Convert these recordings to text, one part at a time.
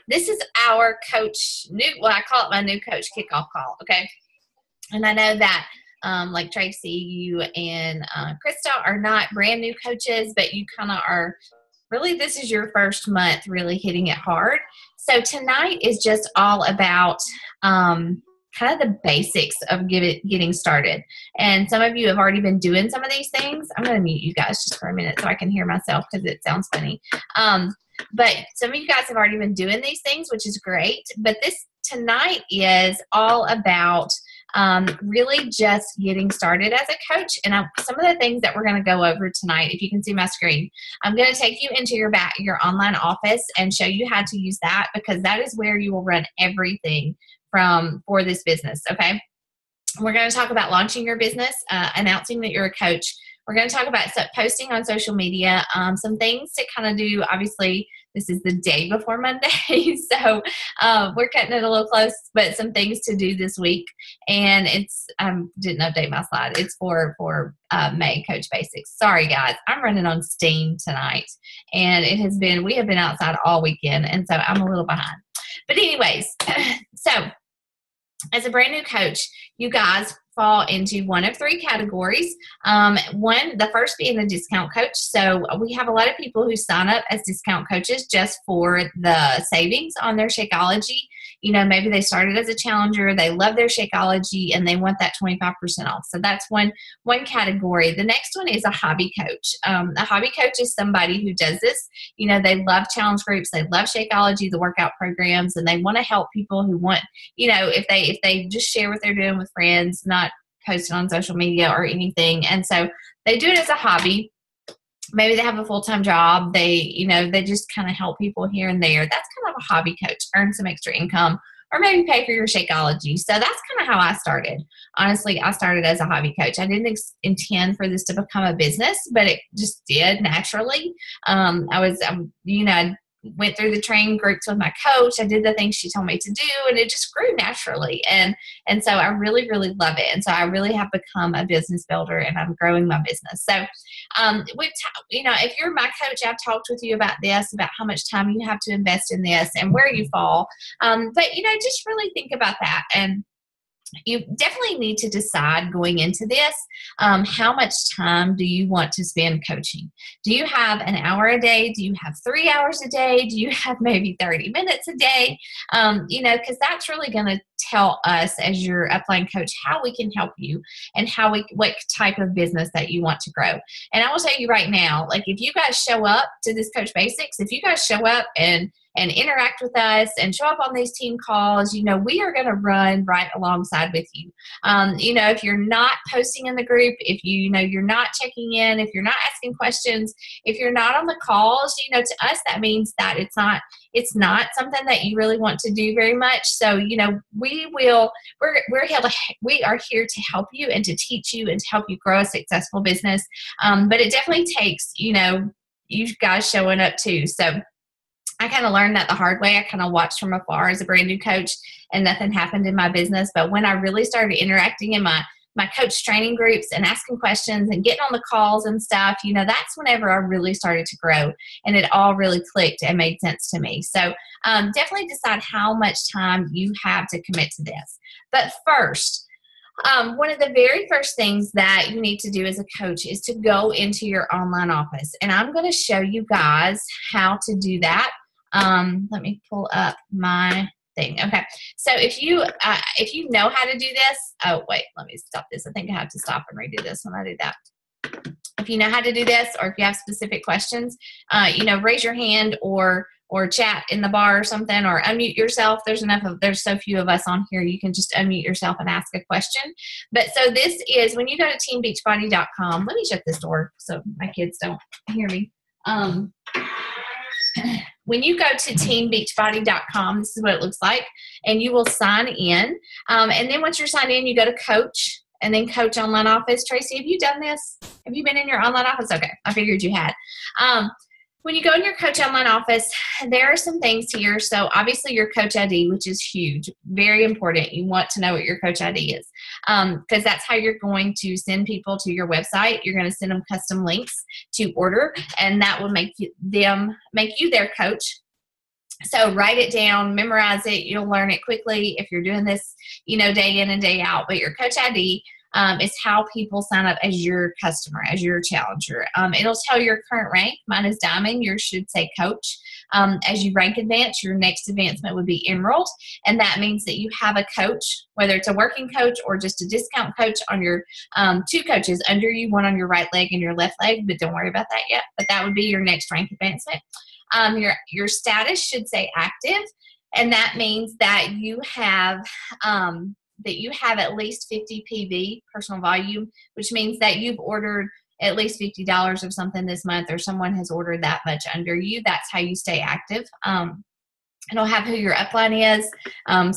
This is our I call it my new coach kickoff call, okay? And I know that like Tracy, you and Krista are not brand new coaches, but you kind of are. Really, this is your first month really hitting it hard. So tonight is just all about kind of the basics of getting started. And some of you have already been doing some of these things. I'm going to mute you guys just for a minute so I can hear myself because it sounds funny. But some of you guys have already been doing these things, which is great. But this tonight is all about really just getting started as a coach. And some of the things that we're going to go over tonight, if you can see my screen, I'm going to take you into your online office and show you how to use that, because that is where you will run everything for this business. Okay. We're going to talk about launching your business, announcing that you're a coach. We're going to talk about posting on social media, some things to kind of do. Obviously, this is the day before Monday, so we're cutting it a little close, but some things to do this week. And it's, didn't update my slide. It's for May Coach Basics. Sorry, guys. I'm running on steam tonight, and we have been outside all weekend, and so I'm a little behind. But anyways, so as a brand new coach, you guys fall into one of three categories. The first being the discount coach. So we have a lot of people who sign up as discount coaches just for the savings on their Shakeology. You know, maybe they started as a challenger, they love their Shakeology, and they want that 25% off. So that's one category. The next one is a hobby coach. A hobby coach is somebody who does this. You know, they love challenge groups, they love Shakeology, the workout programs, and they want to help people who want, you know, if they just share what they're doing with friends, not post it on social media or anything. And so they do it as a hobby. Maybe they have a full-time job. They just kind of help people here and there. That's kind of a hobby coach. Earn some extra income, or maybe pay for your Shakeology. So that's kind of how I started. Honestly, I started as a hobby coach. I didn't intend for this to become a business, but it just did naturally. I went through the training groups with my coach. I did the things she told me to do, and it just grew naturally. And so I really, really love it. And so I really have become a business builder, and I'm growing my business. So if you're my coach, I've talked with you about this, about how much time you have to invest in this and where you fall. But just really think about that. And you definitely need to decide going into this, how much time do you want to spend coaching? Do you have an hour a day? Do you have 3 hours a day? Do you have maybe 30 minutes a day? Because that's really going to tell us as your upline coach how we can help you and what type of business that you want to grow. And I will tell you right now, like if you guys show up to this Coach Basics, if you guys show up and interact with us and show up on these team calls, we are going to run right alongside with you. If you're not posting in the group, if you're not checking in, if you're not asking questions, if you're not on the calls, to us, that means that it's not something that you really want to do very much. So, we are here to help you and to teach you and to help you grow a successful business. But it definitely takes, you guys showing up too. So I kind of learned that the hard way. I kind of watched from afar as a brand new coach, and nothing happened in my business. But when I really started interacting in my coach training groups and asking questions and getting on the calls and stuff, that's whenever I really started to grow, and it all really clicked and made sense to me. So definitely decide how much time you have to commit to this. But first, one of the very first things that you need to do as a coach is to go into your online office. And I'm going to show you guys how to do that. Let me pull up my thing. Okay. So if you know how to do this, oh, wait, let me stop this. I think I have to stop and redo this when I do that. If you know how to do this, or if you have specific questions, raise your hand or chat in the bar or something, or unmute yourself. There's so few of us on here. You can just unmute yourself and ask a question. But so this is when you go to teambeachbody.com. Let me shut this door so my kids don't hear me. When you go to teambeachbody.com, this is what it looks like, and you will sign in. And then once you're signed in, you go to coach, and then coach online office. Tracy, have you done this? Have you been in your online office? Okay, I figured you had. When you go in your coach online office, there are some things here. So obviously your coach ID, which is huge, very important. You want to know what your coach ID is, because that's how you're going to send people to your website. You're going to send them custom links to order, and that will make you their coach. So write it down, memorize it. You'll learn it quickly if you're doing this, day in and day out. But your coach ID is how people sign up as your customer, as your challenger. It'll tell your current rank. Mine is diamond. Yours should say coach. As you rank advance, your next advancement would be emerald. And that means that you have a coach, whether it's a working coach or just a discount coach on your 2 coaches under you, one on your right leg and your left leg. But don't worry about that yet. But that would be your next rank advancement. Your status should say active, and that means that you have at least 50 PV, personal volume, which means that you've ordered at least $50 of something this month, or someone has ordered that much under you. That's how you stay active. It'll have who your upline is.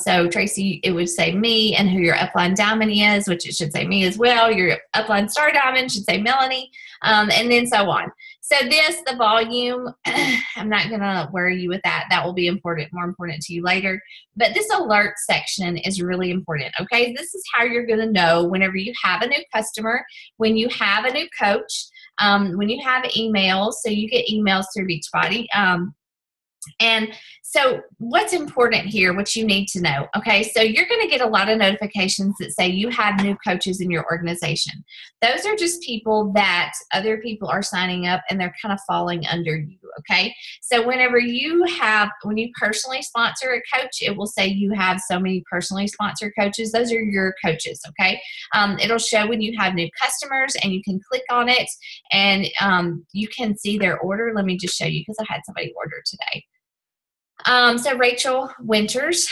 So Tracy, it would say me, and who your upline diamond is, which it should say me as well. Your upline star diamond should say Melanie, and then so on. So the volume, I'm not going to worry you with that. That will be more important to you later. But this alert section is really important, okay? This is how you're going to know whenever you have a new customer, when you have a new coach, when you have emails. So you get emails through Beachbody. And so what's important here, what you need to know, okay, so you're going to get a lot of notifications that say you have new coaches in your organization. Those are just people that other people are signing up and they're kind of falling under you, okay? So when you personally sponsor a coach, it will say you have so many personally sponsored coaches. Those are your coaches, okay? It'll show when you have new customers, and you can click on it, and you can see their order. Let me just show you, because I had somebody order today. So Rachel Winters,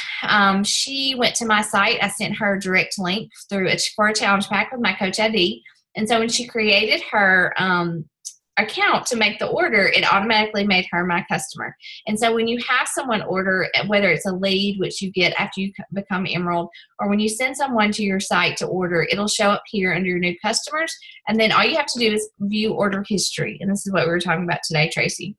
she went to my site. I sent her a direct link for a challenge pack with my coach ID. And so when she created her account to make the order, it automatically made her my customer. And so when you have someone order, whether it's a lead, which you get after you become Emerald, or when you send someone to your site to order, it'll show up here under your new customers. And then all you have to do is view order history. And this is what we were talking about today, Tracy.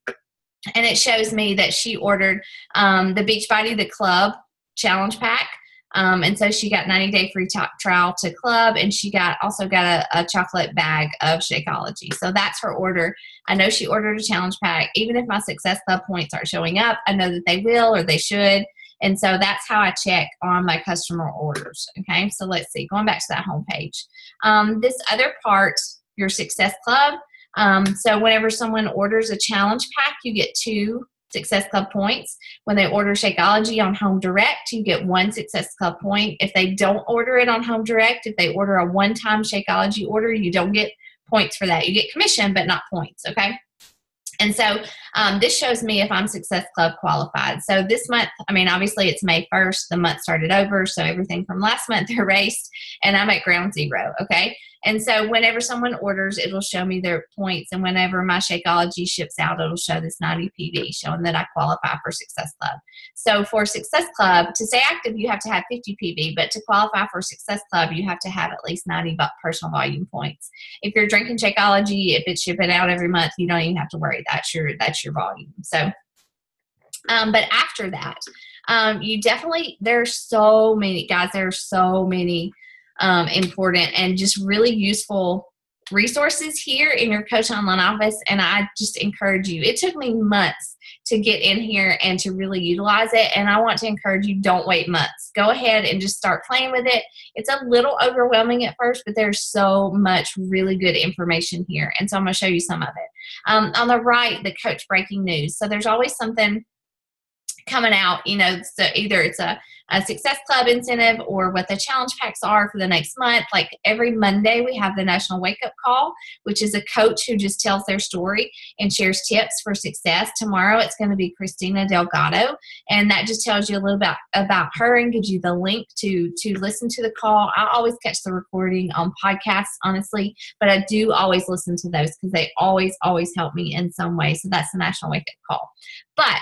And it shows me that she ordered the Beachbody, the Club Challenge Pack. And so she got 90-day free trial to Club, and she also got a chocolate bag of Shakeology. So that's her order. I know she ordered a challenge pack. Even if my Success Club points aren't showing up, I know that they will, or they should. And so that's how I check on my customer orders. Okay, so let's see. Going back to that home page. This other part, your Success Club. So whenever someone orders a challenge pack, you get 2 Success Club points. When they order Shakeology on Home Direct, you get 1 Success Club point. If they don't order it on Home Direct, if they order a one-time Shakeology order, you don't get points for that. You get commission, but not points, okay? And so this shows me if I'm Success Club qualified. So this month, obviously it's May 1st. The month started over, so everything from last month erased, and I'm at ground zero, okay? And so whenever someone orders, it'll show me their points. And whenever my Shakeology ships out, it'll show this 90 PV, showing that I qualify for Success Club. So for Success Club, to stay active, you have to have 50 PV. But to qualify for Success Club, you have to have at least 90 personal volume points. If you're drinking Shakeology, if it's shipping out every month, you don't even have to worry. That's your volume. So, but after that, there's so many, guys, there's so many important and just really useful resources here in your Coach Online office. And I just encourage you. It took me months to get in here and to really utilize it. And I want to encourage you, don't wait months. Go ahead and just start playing with it. It's a little overwhelming at first, but there's so much really good information here. And so I'm going to show you some of it. On the right, the Coach Breaking News. So there's always something coming out, so either it's a Success Club incentive or what the challenge packs are for the next month. Like every Monday, we have the National Wake Up Call, which is a coach who just tells their story and shares tips for success. Tomorrow, it's going to be Christina Delgado, and that just tells you a little bit about her and gives you the link to listen to the call. I always catch the recording on podcasts, honestly, but I do always listen to those because they always help me in some way. So that's the National Wake Up Call. But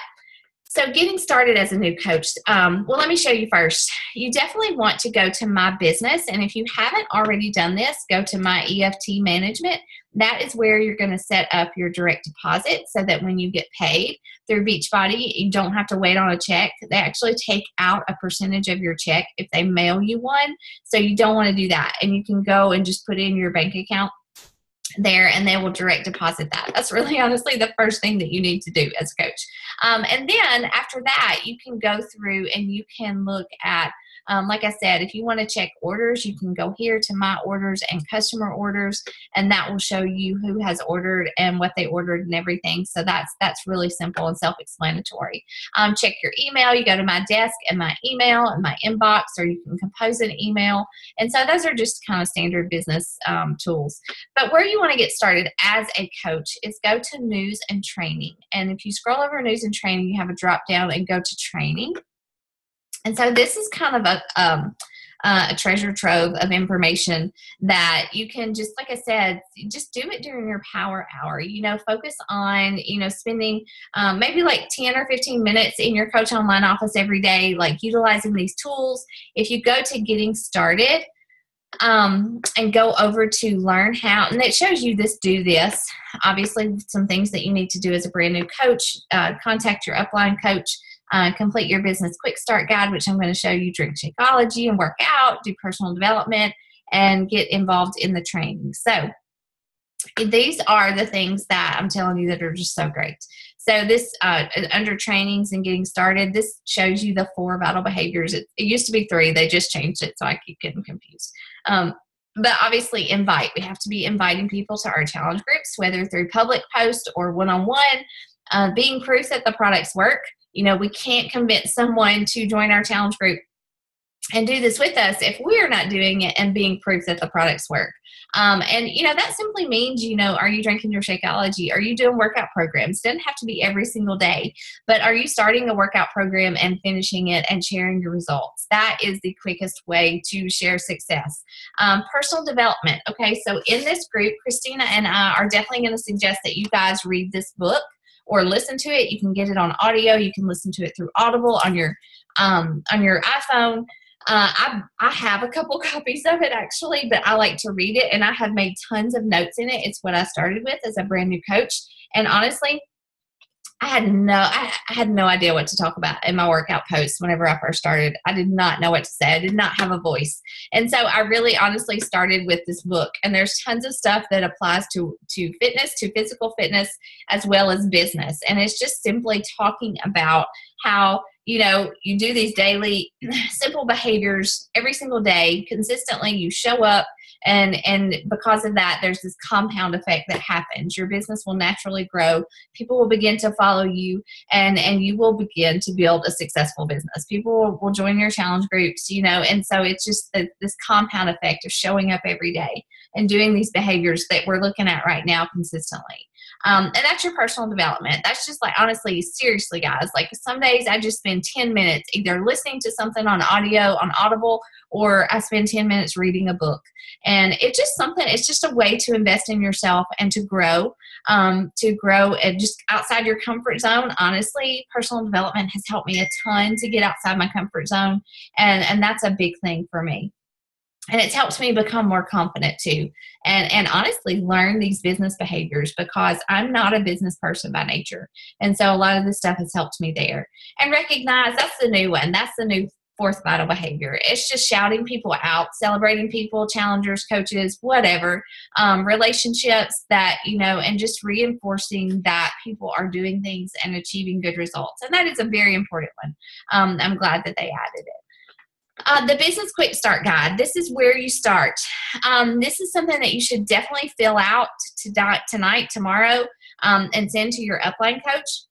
so getting started as a new coach, let me show you first. You definitely want to go to My Business. And if you haven't already done this, go to My EFT Management. That is where you're going to set up your direct deposit so that when you get paid through Beachbody, you don't have to wait on a check. They actually take out a percentage of your check if they mail you one. So you don't want to do that. And you can go and just put in your bank account there, and they will direct deposit that. That's really honestly the first thing that you need to do as a coach. And then after that, you can go through and you can look at, like I said, if you want to check orders, you can go here to my orders and customer orders, and that will show you who has ordered and what they ordered and everything. So that's really simple and self-explanatory. Check your email. You go to my desk and my email and my inbox, or you can compose an email. And so those are just kind of standard business tools. But where you want to get started as a coach is go to news and training. And if you scroll over news and training, you have a drop down and go to training. And so this is kind of a treasure trove of information that you can just, like I said, just do it during your power hour. Focus on, spending maybe like 10 or 15 minutes in your Coach Online office every day, like utilizing these tools. If you go to getting started, and go over to learn how, and it shows you do this. Obviously, some things that you need to do as a brand new coach: contact your upline coach, complete your business quick start guide, which I'm going to show you, drink Shakeology and work out, do personal development, and get involved in the training. So these are the things that I'm telling you that are just so great. So this, under trainings and getting started, this shows you the 4 vital behaviors. It used to be 3. They just changed it, so I keep getting confused. But obviously invite. We have to be inviting people to our challenge groups, whether through public post or one-on-one. Being proof that the products work. We can't convince someone to join our challenge group and do this with us if we're not doing it and being proof that the products work. And that simply means, are you drinking your Shakeology? Are you doing workout programs? It doesn't have to be every single day, but are you starting a workout program and finishing it and sharing your results? That is the quickest way to share success. Personal development. Okay, so in this group, Christina and I are definitely going to suggest that you guys read this book or listen to it. You can get it on audio. You can listen to it through Audible on your iPhone. I have a couple copies of it actually, but I like to read it, and I have made tons of notes in it. It's what I started with as a brand new coach. And honestly, I had no idea what to talk about in my workout posts whenever I first started. I did not know what to say. I did not have a voice. And so I really honestly started with this book, and there's tons of stuff that applies to fitness, to physical fitness, as well as business. And it's just simply talking about how you do these daily simple behaviors every single day consistently. You show up, and because of that, there's this compound effect that happens. Your business will naturally grow. People will begin to follow you, and you will begin to build a successful business. People will join your challenge groups, and so it's just this compound effect of showing up every day and doing these behaviors that we're looking at right now consistently. And that's your personal development. That's just like, honestly, seriously, guys, like some days I just spend 10 minutes either listening to something on audio on Audible, or I spend 10 minutes reading a book. And it's just a way to invest in yourself and to grow and just outside your comfort zone. Honestly, personal development has helped me a ton to get outside my comfort zone. And that's a big thing for me. And it's helped me become more confident too. And honestly learn these business behaviors, because I'm not a business person by nature. And so a lot of this stuff has helped me there. And recognize, that's the new one. That's the new 4th vital behavior. It's just shouting people out, celebrating people, challengers, coaches, whatever, relationships that, and just reinforcing that people are doing things and achieving good results. And that is a very important one. I'm glad that they added it. The Business Quick Start Guide. This is where you start. This is something that you should definitely fill out tonight, tomorrow, and send to your upline coach.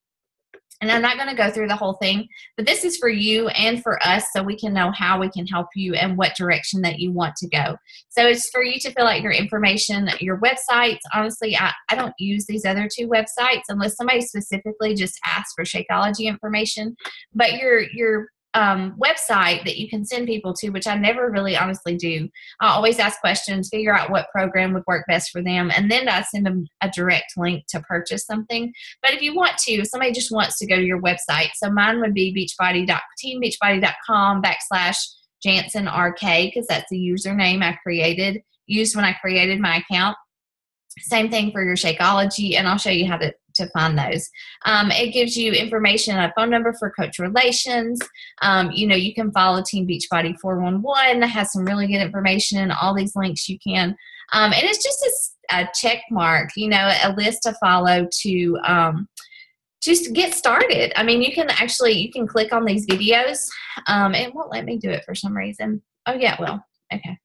And I'm not going to go through the whole thing, but this is for you and for us, so we can know how we can help you and what direction that you want to go. So it's for you to fill out your information, your websites. Honestly, I don't use these other 2 websites unless somebody specifically just asks for Shakeology information. But your website that you can send people to, which I never really honestly do. I always ask questions, figure out what program would work best for them, and then I send them a direct link to purchase something. But if you want to, if somebody just wants to go to your website, so mine would be teambeachbody.com/JanssenRK, because that's the username I used when I created my account. Same thing for your Shakeology, and I'll show you how to to find those. It gives you information and a phone number for coach relations. You can follow Team Beachbody 411. That has some really good information. All these links you can. And it's just a check mark, a list to follow to just get started. I mean, you can click on these videos. It won't let me do it for some reason. Oh, yeah, well, okay.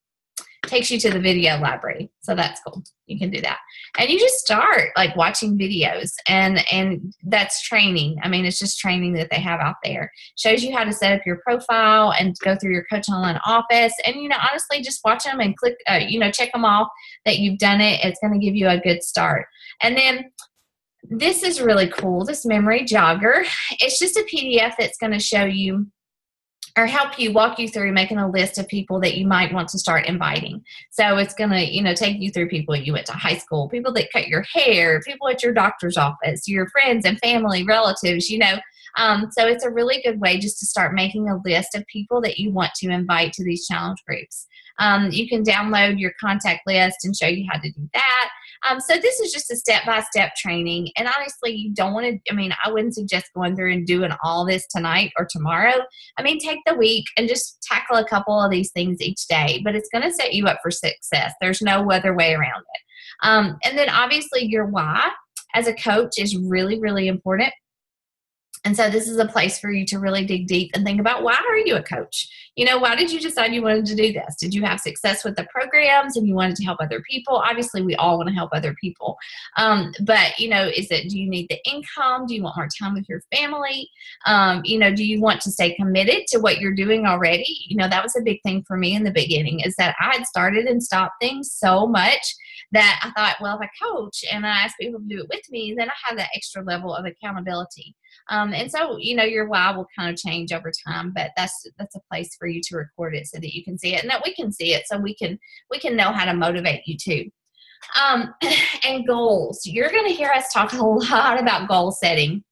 Takes you to the video library. So that's cool. You can do that. And you just start like watching videos and that's training. I mean, it's just training that they have out there. Shows you how to set up your profile and go through your Coach Online office. And, honestly, just watch them and click, check them off that you've done it. It's going to give you a good start. And then this is really cool. This memory jogger. It's just a PDF that's going to show you or walk you through making a list of people that you might want to start inviting. So it's going to, take you through people you went to high school, people that cut your hair, people at your doctor's office, your friends and family, relatives, So it's a really good way just to start making a list of people that you want to invite to these challenge groups. You can download your contact list and show you how to do that. So this is just a step-by-step training. And honestly, you don't want to, I wouldn't suggest going through and doing all this tonight or tomorrow. Take the week and just tackle a couple of these things each day. But it's going to set you up for success. There's no other way around it. And then obviously your why as a coach is really, really important. And so this is a place for you to really dig deep and think about, why are you a coach? Why did you decide you wanted to do this? Did you have success with the programs and you wanted to help other people? Obviously, we all want to help other people. But, do you need the income? Do you want more time with your family? Do you want to stay committed to what you're doing already? That was a big thing for me in the beginning, is that I had started and stopped things so much that I thought, well, if I coach and I ask people to do it with me, then I have that extra level of accountability. And so, your why will kind of change over time, but that's a place for you to record it so that you can see it and that we can see it so we can know how to motivate you too. And goals. You're going to hear us talk a lot about goal setting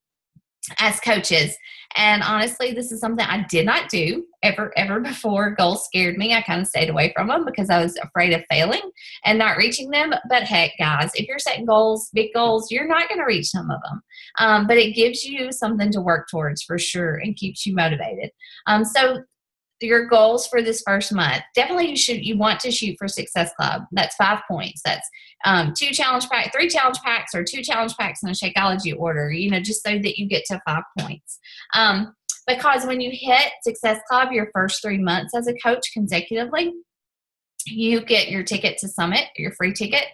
as coaches. And honestly, this is something I did not do ever before. Goals scared me. I kind of stayed away from them because I was afraid of failing and not reaching them. But heck, guys, if you're setting goals, big goals, you're not going to reach some of them. But it gives you something to work towards for sure and keeps you motivated. So your goals for this first month, definitely you want to shoot for Success Club. That's 5 points. That's 3 challenge packs or 2 challenge packs in a Shakeology order, just so that you get to 5 points. Because when you hit Success Club your first 3 months as a coach consecutively, you get your ticket to Summit, your free ticket.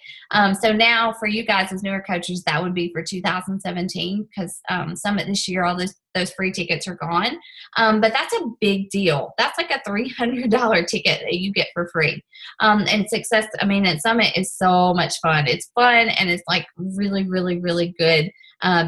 So now for you guys as newer coaches, that would be for 2017 because Summit this year, all those free tickets are gone. But that's a big deal. That's like a $300 ticket that you get for free. And and Summit is so much fun. It's fun and it's like really, really, really good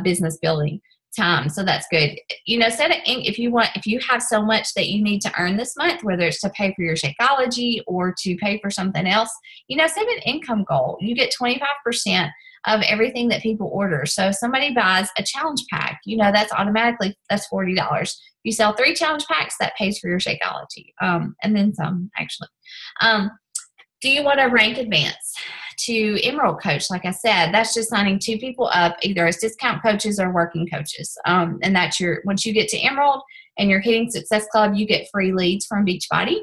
business building time. So that's good. If you have so much that you need to earn this month, whether it's to pay for your Shakeology or to pay for something else, set an income goal. You get 25% of everything that people order. So if somebody buys a challenge pack, that's $40. You sell 3 challenge packs, that pays for your Shakeology. And then some, actually. Do you want to rank advance to Emerald Coach? Like I said, that's just signing 2 people up, either as discount coaches or working coaches. And that's once you get to Emerald and you're hitting Success Club, you get free leads from Beachbody,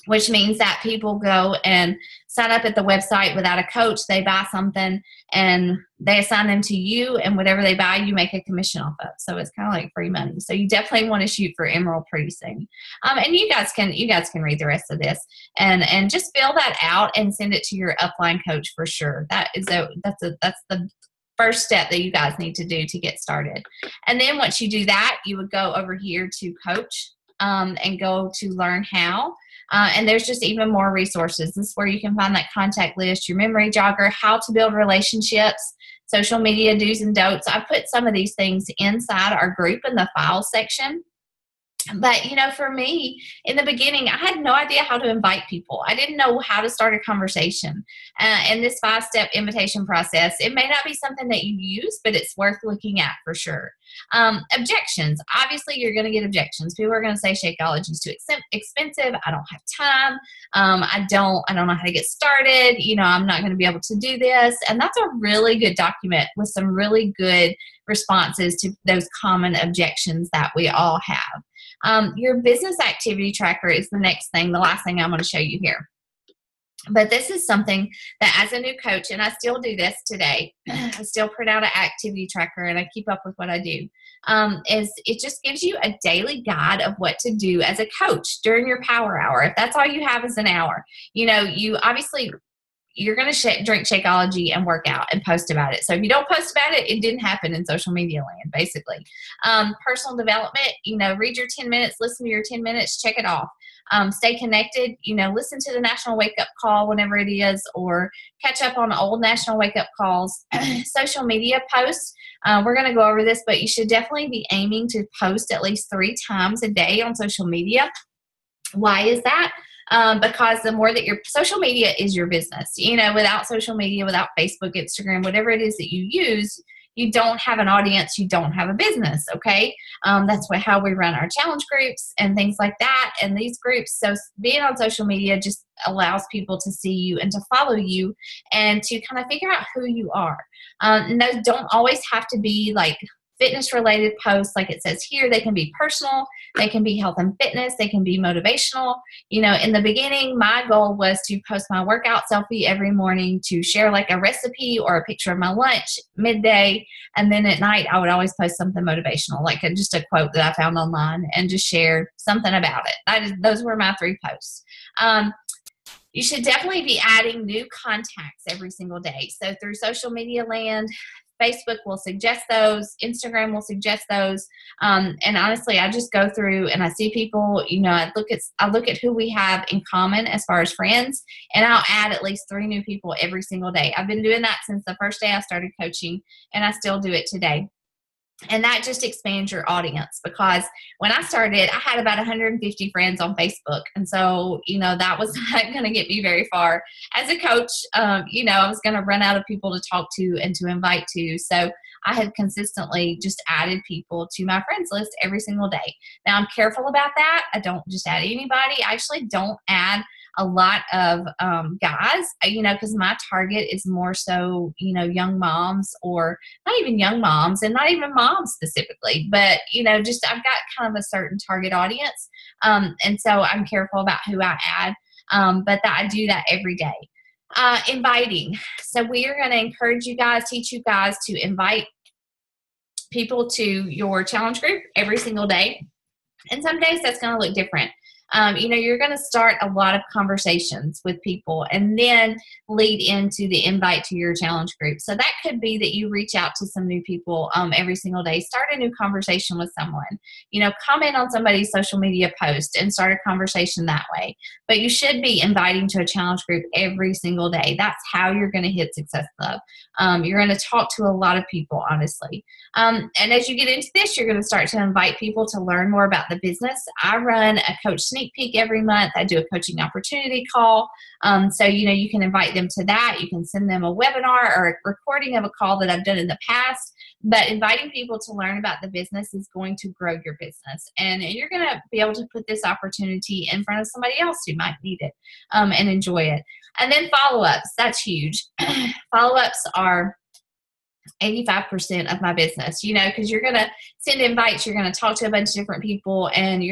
which means that people go and sign up at the website without a coach. They buy something and they assign them to you, and whatever they buy, you make a commission off of. So it's kind of like free money. So you definitely want to shoot for Emerald pretty soon. And you guys can read the rest of this and just fill that out and send it to your upline coach for sure. That's the first step that you guys need to do to get started. And then once you do that, you would go over here to coach and go to learn how. And there's just even more resources. This is where you can find that contact list, your memory jogger, how to build relationships, social media do's and don'ts. I put some of these things inside our group in the files section. But, you know, for me in the beginning, I had no idea how to invite people. I didn't know how to start a conversation. And this 5-step invitation process, it may not be something that you use, but it's worth looking at for sure. Objections. Obviously, you're going to get objections. People are going to say Shakeology is too expensive. I don't have time. I don't know how to get started. You know, I'm not going to be able to do this. And that's a really good document with some really good responses to those common objections that we all have. Your business activity tracker is the next thing, the last thing I'm going to show you here. But this is something that as a new coach, and I still do this today, I still print out an activity tracker and I keep up with what I do, is it just gives you a daily guide of what to do as a coach during your power hour. If that's all you have is an hour, you know, you obviously you're going to drink Shakeology and work out and post about it. So if you don't post about it, it didn't happen in social media land, basically. Personal development, you know, read your 10 minutes, listen to your 10 minutes, check it off. Stay connected, you know, listen to the National Wake Up Call whenever it is, or catch up on old National Wake Up Calls. Social media posts, we're going to go over this, but you should definitely be aiming to post at least 3 times a day on social media. Why is that? Because the more that your social media is your business, you know, without social media, without Facebook, Instagram, whatever it is that you use, you don't have an audience, you don't have a business, okay? That's how we run our challenge groups and things like that. And these groups, so being on social media just allows people to see you and to follow you and to kind of figure out who you are. And those don't always have to be like fitness related posts like it says here. They can be personal, they can be health and fitness, they can be motivational. You know, in the beginning, my goal was to post my workout selfie every morning, to share like a recipe or a picture of my lunch midday, and then at night I would always post something motivational, like just a quote that I found online, and just share something about it. Those were my 3 posts. You should definitely be adding new contacts every single day. So through social media land, Facebook will suggest those, Instagram will suggest those, and honestly, I just go through and I see people. You know, I look at who we have in common as far as friends, and I'll add at least 3 new people every single day. I've been doing that since the first day I started coaching, and I still do it today. And that just expands your audience, because when I started, I had about 150 friends on Facebook. And so, you know, that was not going to get me very far. As a coach, you know, I was going to run out of people to talk to and to invite to. So I had consistently just added people to my friends list every single day. Now, I'm careful about that. I don't just add anybody. I actually don't add a lot of guys, you know, because my target is more so, you know, young moms, or not even young moms and not even moms specifically, but, you know, just I've got kind of a certain target audience. And so I'm careful about who I add, but I do that every day. Inviting. So we are going to encourage you guys, teach you guys to invite people to your challenge group every single day. And some days that's going to look different. You know, you're going to start a lot of conversations with people and then lead into the invite to your challenge group. So that could be that you reach out to some new people every single day, start a new conversation with someone, you know, comment on somebody's social media post and start a conversation that way. But you should be inviting to a challenge group every single day. That's how you're going to hit Success Club. You're going to talk to a lot of people, honestly. And as you get into this, you're going to start to invite people to learn more about the business. I run a coach sneak peek every month. I do a coaching opportunity call. So, you know, you can invite them to that. You can send them a webinar or a recording of a call that I've done in the past. But inviting people to learn about the business is going to grow your business. And you're going to be able to put this opportunity in front of somebody else who might need it and enjoy it. And then follow-ups. That's huge. Follow-ups are 85% of my business, you know, because you're going to send invites, you're going to talk to a bunch of different people, and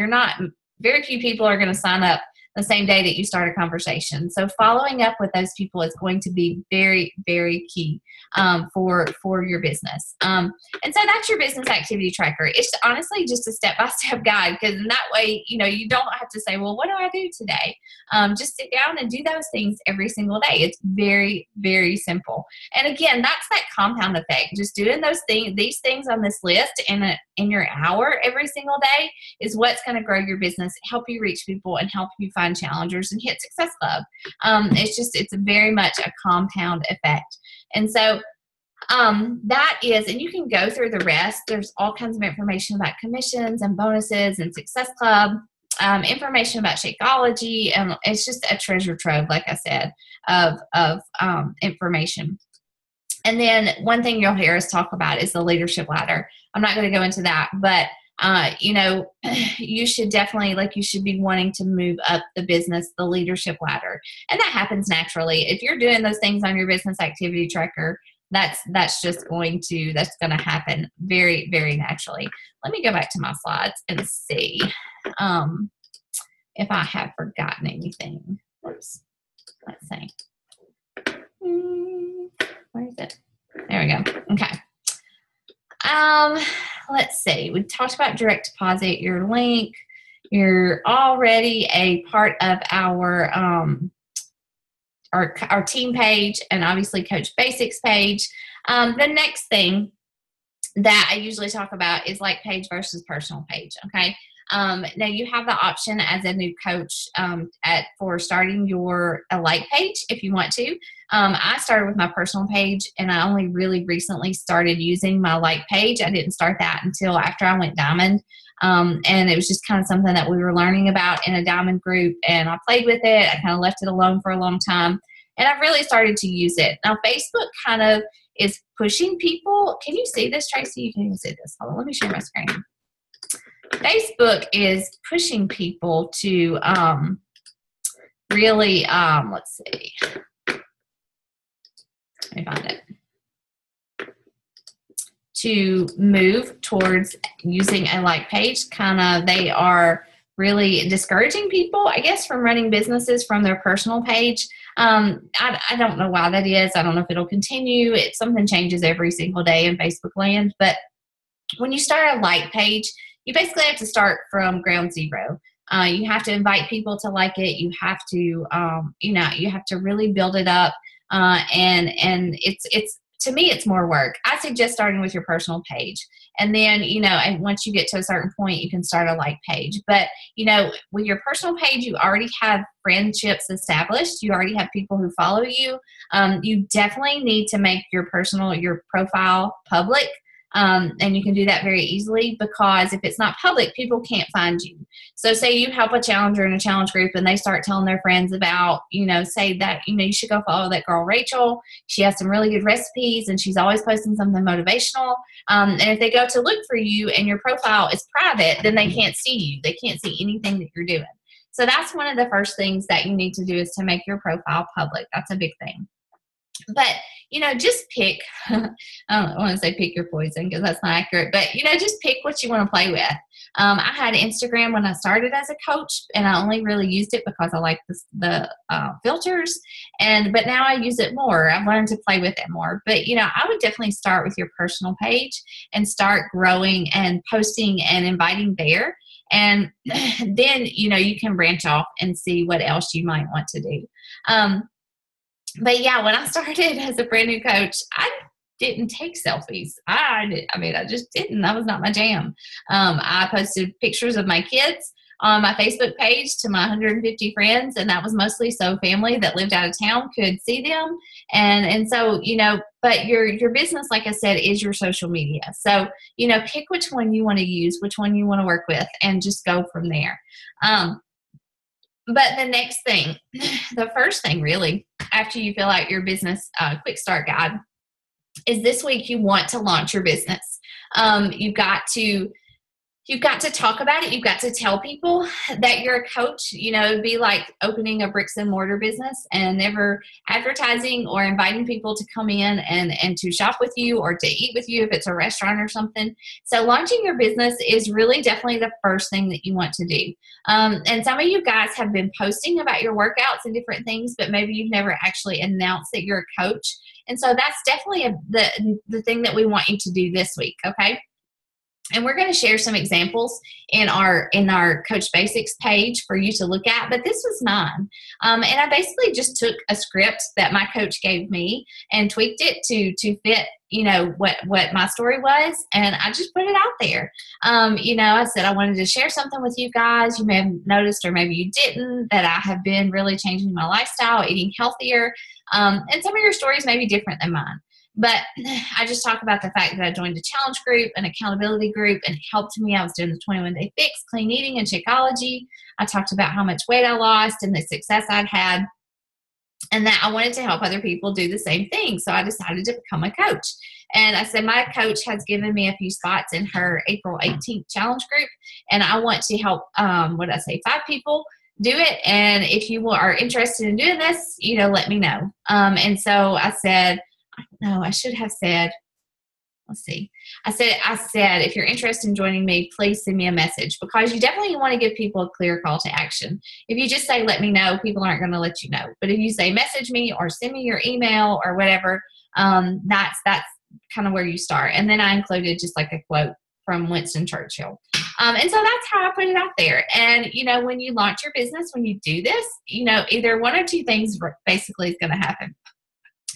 very few people are going to sign up the same day that you start a conversation. So following up with those people is going to be very, very key for your business. And so that's your business activity tracker. It's honestly just a step-by-step guide, because in that way, you know, you don't have to say, well, what do I do today? Just sit down and do those things every single day. It's very, very simple. And again, that's that compound effect. Just doing these things on this list in your hour every single day is what's going to grow your business, help you reach people, and help you find challengers and hit Success Club. It's very much a compound effect. And so That is, and you can go through the rest. There's all kinds of information about commissions and bonuses and Success Club, information about Shakeology, and it's just a treasure trove, like I said, of information. And then one thing you'll hear us talk about is the leadership ladder. I'm not going to go into that, but you should definitely, you should be wanting to move up the business, the leadership ladder. And that happens naturally. If you're doing those things on your business activity tracker, that's going to happen very, very naturally. Let me go back to my slides and see if I have forgotten anything. Oops. Let's see. Where is it? There we go. Okay. Let's see. We talked about direct deposit, your link. You're already a part of our team page and obviously Coach Basics page. The next thing that I usually talk about is like page versus personal page. Okay. Now you have the option as a new coach for starting a like page if you want to. I started with my personal page, and I only really recently started using my like page. I didn't start that until after I went Diamond. And it was just kind of something that we were learning about in a Diamond group, and I played with it. I kind of left it alone for a long time, and I've really started to use it. Now, Facebook kind of is pushing people. Can you see this, Tracy? You can even see this. Hold on, let me share my screen. Facebook is pushing people to really, let's see. Let me find it. To move towards using a like page. They are really discouraging people, I guess, from running businesses from their personal page. I don't know why that is. I don't know if it'll continue. Something changes every single day in Facebook land. But when you start a like page, you basically have to start from ground zero. You have to invite people to like it. You have to, you have to really build it up. And it's to me, it's more work. I suggest starting with your personal page. And then, and once you get to a certain point, you can start a like page. But, with your personal page, you already have friendships established. You already have people who follow you. You definitely need to make your profile public. And you can do that very easily, because if it's not public, people can't find you. So say you help a challenger in a challenge group and they start telling their friends about, say that, you should go follow that girl, Rachel. She has some really good recipes and she's always posting something motivational. And if they go to look for you and your profile is private, then they can't see you. They can't see anything that you're doing. So that's one of the first things that you need to do, is to make your profile public. That's a big thing. But, just pick, I don't want to say pick your poison because that's not accurate, but, just pick what you want to play with. I had Instagram when I started as a coach, and I only really used it because I like the filters, but now I use it more. I've learned to play with it more. But, I would definitely start with your personal page and start growing and posting and inviting there. And then, you can branch off and see what else you might want to do. But yeah, when I started as a brand new coach, I didn't take selfies. I just didn't. That was not my jam. I posted pictures of my kids on my Facebook page to my 150 friends, and that was mostly so family that lived out of town could see them. And so, but your business, like I said, is your social media. So, pick which one you want to use, which one you want to work with, and just go from there. But the next thing, the first thing really, after you fill out your business quick start guide, is this week you want to launch your business. You've got to talk about it. You've got to tell people that you're a coach. It'd be like opening a bricks and mortar business and never advertising or inviting people to come in and to shop with you or to eat with you if it's a restaurant or something. So launching your business is really definitely the first thing that you want to do. And some of you guys have been posting about your workouts and different things, but maybe you've never actually announced that you're a coach. And so that's definitely the thing that we want you to do this week. Okay. And we're going to share some examples in our Coach Basics page for you to look at. But this was mine. And I basically just took a script that my coach gave me and tweaked it to fit, what my story was. And I just put it out there. I said I wanted to share something with you guys. You may have noticed, or maybe you didn't, that I have been really changing my lifestyle, eating healthier. And some of your stories may be different than mine. But I just talk about the fact that I joined a challenge group, an accountability group, and it helped me. I was doing the 21 Day Fix, clean eating, and Shakeology. I talked about how much weight I lost and the success I'd had, and that I wanted to help other people do the same thing. So I decided to become a coach. And I said, my coach has given me a few spots in her April 18th challenge group. And I want to help, 5 people do it. And if you are interested in doing this, let me know. And so I said, no, I should have said, let's see. I said, if you're interested in joining me, please send me a message, because you definitely want to give people a clear call to action. If you just say, let me know, people aren't going to let you know. But if you say, message me or send me your email or whatever, that's kind of where you start. And then I included just like a quote from Winston Churchill. And so that's how I put it out there. And, when you launch your business, when you do this, either one or two things basically is going to happen.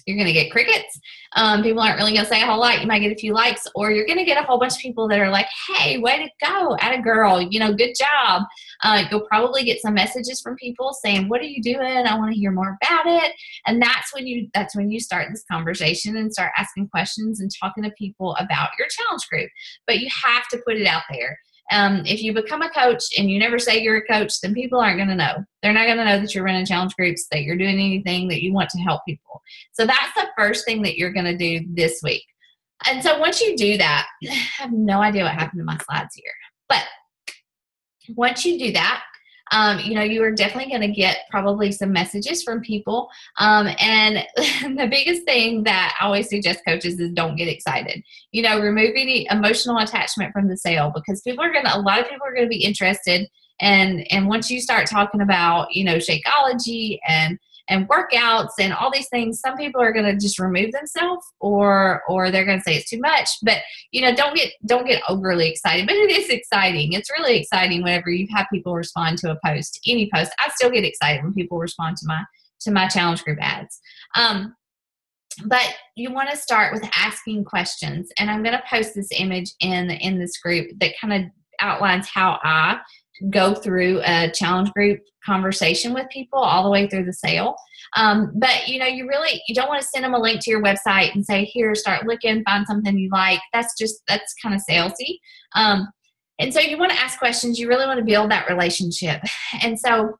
You're going to get crickets. People aren't really going to say a whole lot. You might get a few likes, or you're going to get a whole bunch of people that are like, hey, way to go, atta girl, good job. You'll probably get some messages from people saying, what are you doing? I want to hear more about it. And that's when you start this conversation and start asking questions and talking to people about your challenge group. But you have to put it out there. If you become a coach and you never say you're a coach, then people aren't going to know. They're not going to know that you're running challenge groups, that you're doing anything, that you want to help people. So that's the first thing that you're going to do this week. And so once you do that, I have no idea what happened to my slides here. But once you do that, you are definitely going to get probably some messages from people. And the biggest thing that I always suggest coaches is don't get excited. Remove any emotional attachment from the sale, because a lot of people are going to be interested. And once you start talking about, Shakeology and workouts and all these things, some people are going to just remove themselves, or they're going to say it's too much. But don't get overly excited. But it is exciting. It's really exciting whenever you have people respond to a post, any post. I still get excited when people respond to my challenge group ads. But you want to start with asking questions, and I'm going to post this image in this group that kind of outlines how I go through a challenge group conversation with people all the way through the sale. But you don't want to send them a link to your website and say, here, start looking, find something you like. That's kind of salesy. And so you want to ask questions. You really want to build that relationship. And so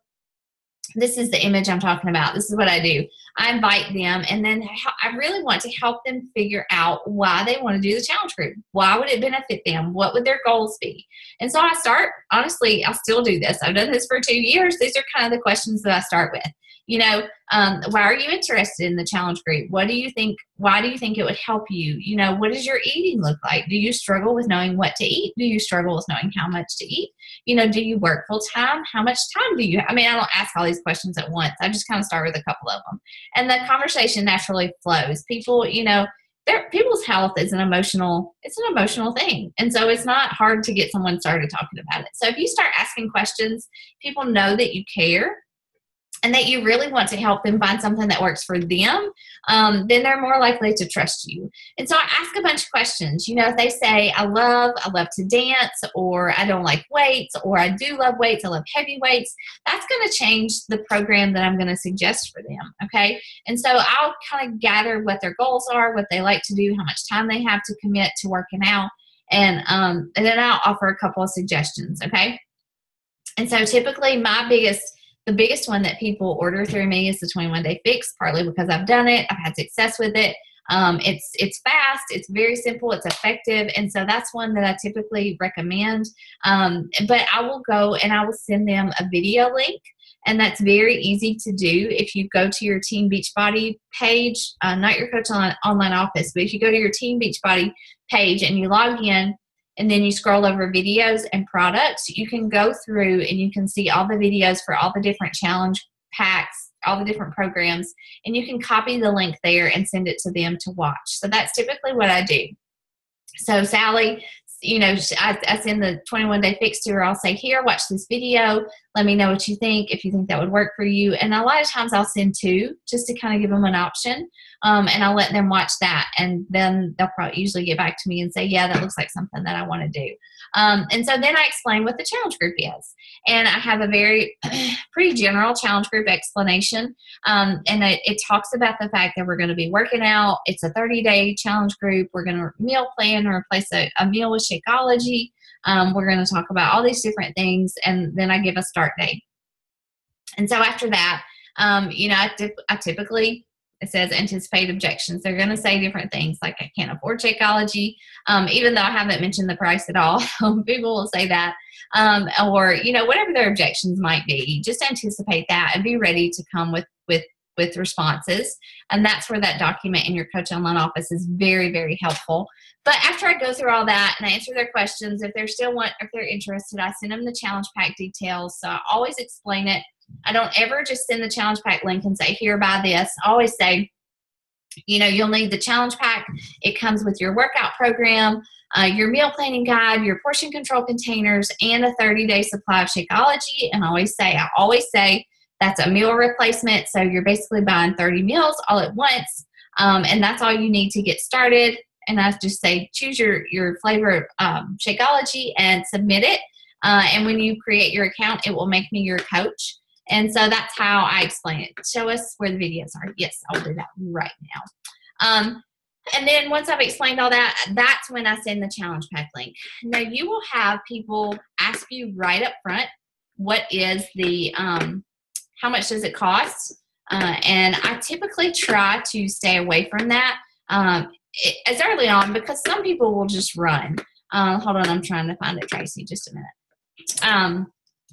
this is the image I'm talking about. This is what I do. I invite them, and then I really want to help them figure out why they want to do the challenge group. Why would it benefit them? What would their goals be? And so I still do this. I've done this for 2 years. These are kind of the questions that I start with. Why are you interested in the challenge group? Why do you think it would help you? What does your eating look like? Do you struggle with knowing what to eat? Do you struggle with knowing how much to eat? Do you work full time? How much time do you have? I don't ask all these questions at once. I just kind of start with a couple of them. And the conversation naturally flows. People, people's health is an emotional thing. And so it's not hard to get someone started talking about it. So if you start asking questions, people know that you care and that you really want to help them find something that works for them, then they're more likely to trust you. And so I ask a bunch of questions. If they say, I love to dance, or I don't like weights, or I do love weights, I love heavy weights, that's going to change the program that I'm going to suggest for them, okay? And so I'll kind of gather what their goals are, what they like to do, how much time they have to commit to working out, and then I'll offer a couple of suggestions, okay? And so typically the biggest one that people order through me is the 21 Day Fix, partly because I've done it. I've had success with it. It's fast. It's very simple. It's effective. And so that's one that I typically recommend. But I will go and I will send them a video link. And that's very easy to do. If you go to your Team Beachbody page, not your Coach Online Office, but if you go to your Team Beachbody page and you log in, and then you scroll over videos and products, you can go through and you can see all the videos for all the different challenge packs, all the different programs, and you can copy the link there and send it to them to watch. So that's typically what I do. So Sally you know, I send the 21-day fix to her. I'll say, here, watch this video. Let me know what you think, if you think that would work for you. And a lot of times I'll send 2 just to kind of give them an option. And I'll let them watch that. And then they'll probably usually get back to me and say, yeah, that looks like something that I want to do. And so then I explain what the challenge group is. And I have a very pretty general challenge group explanation. And it talks about the fact that we're going to be working out. It's a 30-day challenge group. We're going to meal plan or replace a meal with Shakeology. We're going to talk about all these different things. And then I give a start date. And so after that, you know, I typically, it says anticipate objections. They're going to say different things like, I can't afford Shakeology, even though I haven't mentioned the price at all. People will say that. Or, you know, whatever their objections might be, just anticipate that and be ready to come with responses. And that's where that document in your Coach Online office is very, very helpful. But after I go through all that and I answer their questions, if they're interested, I send them the challenge pack details. So I always explain it. I don't ever just send the challenge pack link and say, here, buy this. I always say, you know, you'll need the challenge pack. It comes with your workout program, your meal planning guide, your portion control containers, and a 30-day supply of Shakeology. And I always say that's a meal replacement. So you're basically buying 30 meals all at once. And that's all you need to get started. And I just say, choose your flavor Shakeology and submit it. And when you create your account, it will make me your coach. And so that's how I explain it. Show us where the videos are. Yes, I'll do that right now. And then once I've explained all that, that's when I send the challenge pack link. Now you will have people ask you right up front, what is the, how much does it cost? And I typically try to stay away from that as early on, because some people will just run. Hold on, I'm trying to find it, Tracy, just a minute.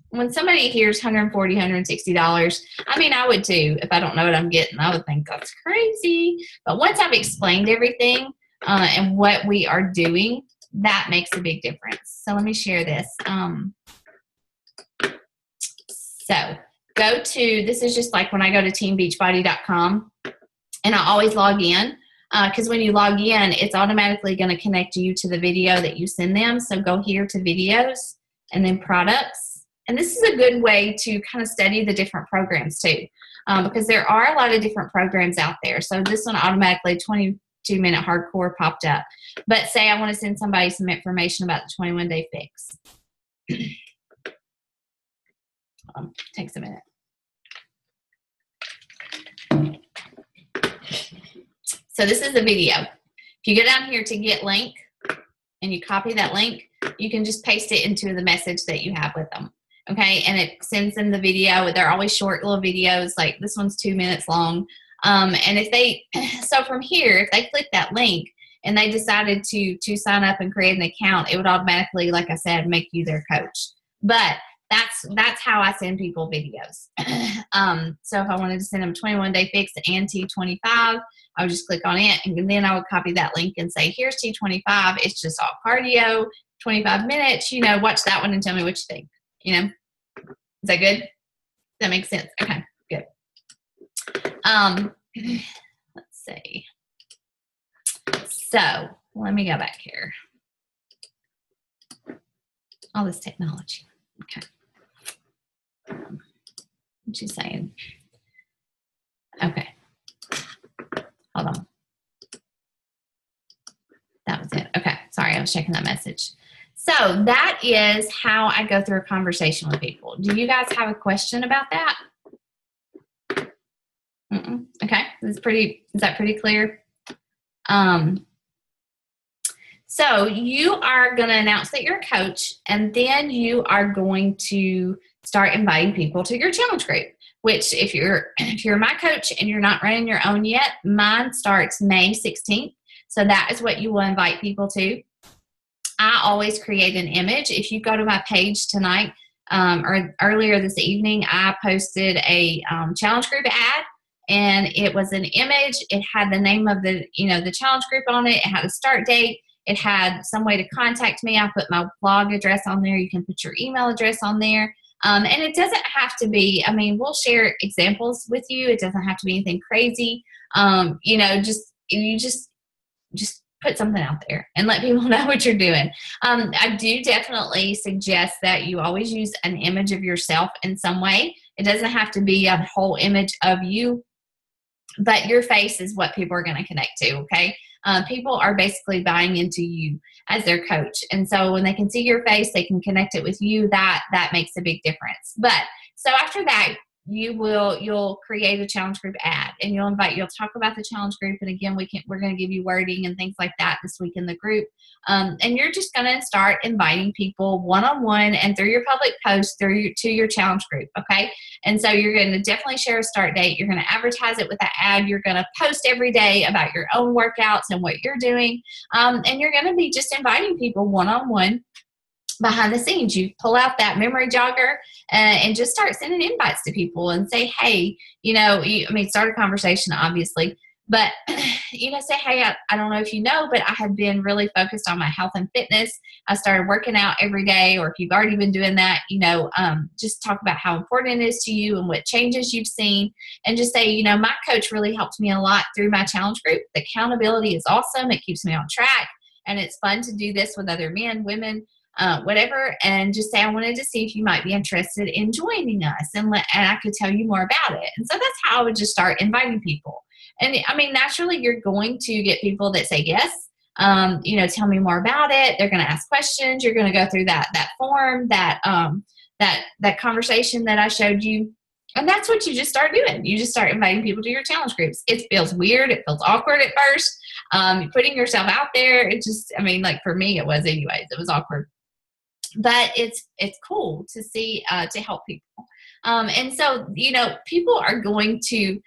When somebody hears $140, $160, I mean, I would too. If I don't know what I'm getting, I would think that's crazy. But once I've explained everything and what we are doing, that makes a big difference. So let me share this. So go to, this is just like when I go to teambeachbody.com, and I always log in. Because when you log in, it's automatically going to connect you to the video that you send them. So go here to videos and then products. And this is a good way to kind of study the different programs too, because there are a lot of different programs out there. So this one automatically 22-minute hardcore popped up. But say I want to send somebody some information about the 21-day fix. Takes a minute. So this is a video. If you go down here to get link and you copy that link, you can just paste it into the message that you have with them. Okay, and it sends them the video. They're always short little videos, like this one's 2 minutes long. And if they, so from here, if they click that link and they decided to sign up and create an account, it would automatically, like I said, make you their coach. But that's how I send people videos. So if I wanted to send them 21-day fix and T25, I would just click on it, and then I would copy that link and say, here's T25. It's just all cardio, 25 minutes. You know, watch that one and tell me what you think. You know, is that good? Does that make sense? Okay, good. Let's see. So let me go back here. All this technology. Okay. What you saying? Okay. Hold on. That was it. Okay. Sorry, I was checking that message. So that is how I go through a conversation with people. Do you guys have a question about that? Okay. Is that pretty clear? So you are going to announce that you're a coach, and then you are going to start inviting people to your challenge group, which if you're my coach and you're not running your own yet, mine starts May 16th. So that is what you will invite people to. I always create an image. If you go to my page tonight or earlier this evening, I posted a challenge group ad, and it was an image. It had the name of the challenge group on it. It had a start date. It had some way to contact me. I put my blog address on there. You can put your email address on there. And it doesn't have to be, I mean, we'll share examples with you. It doesn't have to be anything crazy. You just put something out there and let people know what you're doing. I do definitely suggest that you always use an image of yourself in some way. It doesn't have to be a whole image of you, but your face is what people are going to connect to, okay? People are basically buying into you as their coach. And so when they can see your face, they can connect it with you. That makes a big difference. But so after that, you'll create a challenge group ad, and you'll talk about the challenge group. And again, we're going to give you wording and things like that this week in the group. And you're just going to start inviting people one-on-one and through your public post to your challenge group. Okay. And so you're going to definitely share a start date. You're going to advertise it with that ad. You're going to post every day about your own workouts and what you're doing. And you're going to be just inviting people one-on-one behind the scenes. You pull out that memory jogger and just start sending invites to people and say, hey, start a conversation, obviously, but, say, hey, I don't know if you know, but I have been really focused on my health and fitness. I started working out every day, or if you've already been doing that, just talk about how important it is to you and what changes you've seen, and just say, my coach really helped me a lot through my challenge group. The accountability is awesome. It keeps me on track, and it's fun to do this with other men, women, whatever, and just say, I wanted to see if you might be interested in joining us, and I could tell you more about it. And so that's how I would just start inviting people. And naturally you're going to get people that say yes, tell me more about it. They're going to ask questions. You're going to go through that form, that conversation that I showed you. And that's what you just start doing. You just start inviting people to your challenge groups. It feels weird. It feels awkward at first. Putting yourself out there, it just, for me, it was anyways. It was awkward. But it's cool to see, to help people. And so, people are going to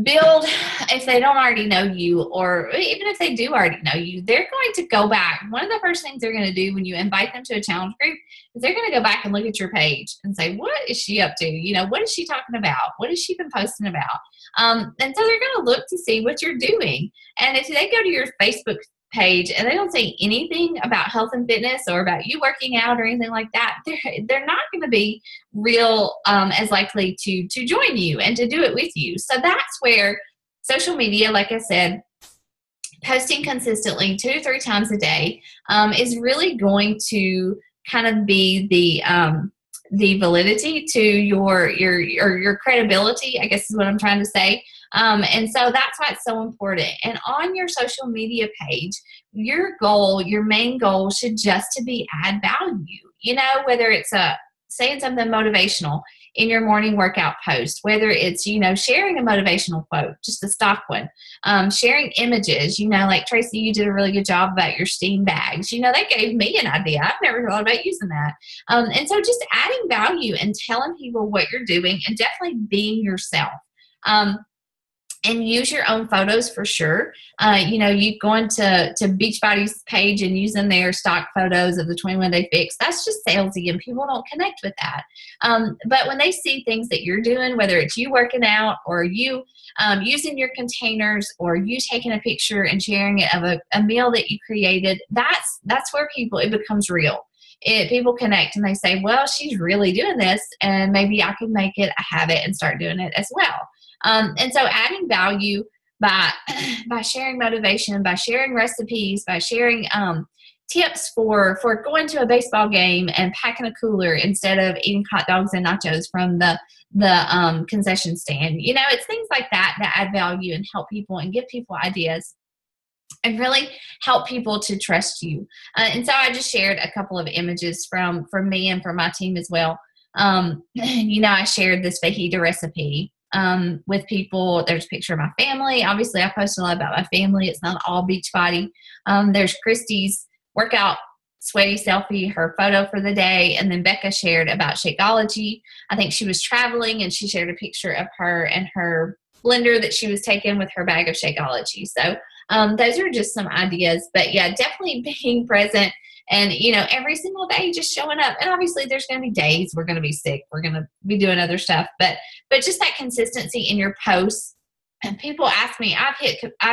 build, if they don't already know you, or even if they do already know you, they're going to go back. One of the first things they're going to do when you invite them to a challenge group is they're going to go back and look at your page and say, what is she up to? What is she talking about? What has she been posting about? And so they're going to look to see what you're doing. And if they go to your Facebook page and they don't say anything about health and fitness or about you working out or anything like that, they're not going to be real as likely to join you and to do it with you. So that's where social media, like I said, posting consistently 2 to 3 times a day is really going to kind of be the validity to your credibility, I guess is what I'm trying to say. And so that's why it's so important. And on your social media page, your main goal should just to be add value, whether it's saying something motivational in your morning workout post, whether it's, sharing a motivational quote, just a stock one, sharing images, like Tracy, you did a really good job about your steam bags. That gave me an idea. I've never thought about using that. And so just adding value and telling people what you're doing and definitely being yourself. And use your own photos for sure. You going to Beachbody's page and using their stock photos of the 21 Day Fix, that's just salesy and people don't connect with that. But when they see things that you're doing, whether it's you working out or you using your containers or you taking a picture and sharing it of a meal that you created, that's where it becomes real. People connect and they say, well, she's really doing this and maybe I can make it a habit and start doing it as well. And so adding value by sharing motivation, by sharing recipes, by sharing tips for going to a baseball game and packing a cooler instead of eating hot dogs and nachos from the concession stand. It's things like that add value and help people and give people ideas and really help people to trust you. And so I just shared a couple of images from me and from my team as well. I shared this fajita recipe with people. There's a picture of my family. Obviously, I post a lot about my family. It's not all Beachbody. There's Christy's workout sweaty selfie, her photo for the day, and then Becca shared about Shakeology. I think she was traveling, and she shared a picture of her and her blender that she was taking with her bag of Shakeology. So those are just some ideas. But, yeah, definitely being present and, every single day just showing up. And obviously there's going to be days we're going to be sick. We're going to be doing other stuff. But just that consistency in your posts. And people ask me, I've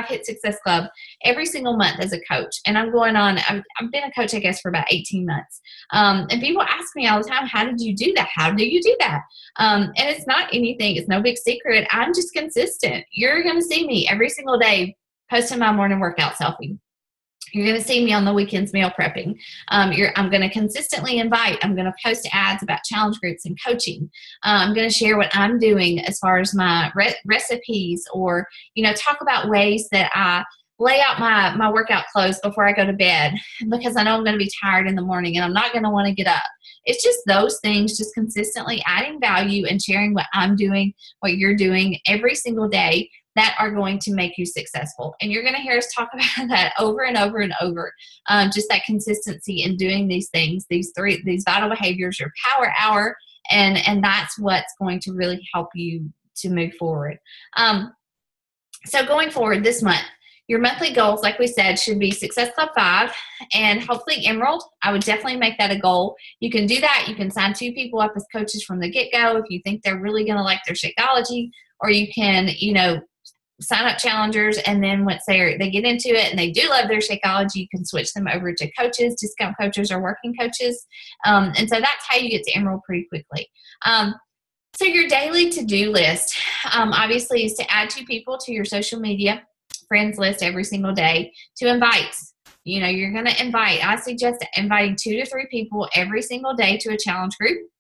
hit Success Club every single month as a coach. And I've been a coach, I guess, for about 18 months. And people ask me all the time, how did you do that? How do you do that? And it's not anything. It's no big secret. I'm just consistent. You're going to see me every single day posting my morning workout selfie. You're going to see me on the weekends meal prepping. I'm going to consistently invite. I'm going to post ads about challenge groups and coaching. I'm going to share what I'm doing as far as my recipes, or, talk about ways that I lay out my workout clothes before I go to bed, because I know I'm going to be tired in the morning and I'm not going to want to get up. It's just those things, just consistently adding value and sharing what I'm doing, what you're doing every single day, that are going to make you successful. And you're going to hear us talk about that over and over and over. Just that consistency in doing these things, these vital behaviors, your power hour, and that's what's going to really help you to move forward. So going forward this month, your monthly goals, like we said, should be Success Club 5 and hopefully Emerald. I would definitely make that a goal. You can do that. You can sign 2 people up as coaches from the get-go if you think they're really going to like their Shakeology, or you can, sign up challengers, and then once they get into it and they do love their Shakeology, you can switch them over to coaches, discount coaches, or working coaches. And so that's how you get to Emerald pretty quickly. So your daily to-do list, obviously, is to add 2 people to your social media friends list every single day, to invite. You're going to invite. I suggest inviting 2 to 3 people every single day to a challenge group.